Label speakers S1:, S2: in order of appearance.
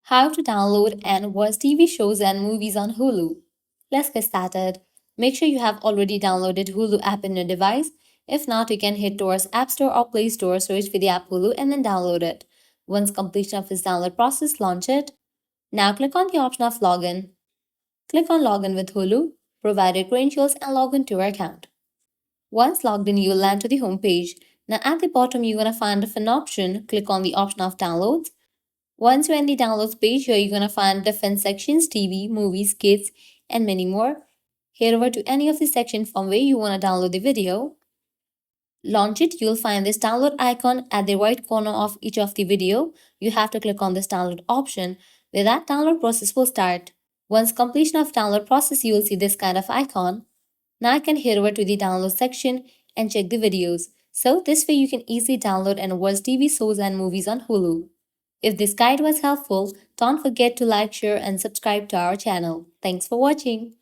S1: How to download and watch TV shows and movies on Hulu. Let's get started. Make sure you have already downloaded Hulu app in your device. If not, you can head towards App Store or Play Store, search for the app Hulu and then download it. Once completion of its download process, launch it. Now click on the option of login. Click on login with Hulu, provide your credentials and log into your account. Once logged in, you'll land to the home page. Now at the bottom, you're going to find a different option. Click on the option of downloads. Once you're in the downloads page, here you're going to find different sections: TV, movies, kids, and many more. Head over to any of the sections from where you want to download the video. Launch it. You'll find this download icon at the right corner of each of the video. You have to click on this download option where that download process will start. Once completion of download process, you will see this kind of icon. Now I can head over to the download section and check the videos. So this way you can easily download and watch TV shows and movies on Hulu. If this guide was helpful, don't forget to like, share, and subscribe to our channel. Thanks for watching.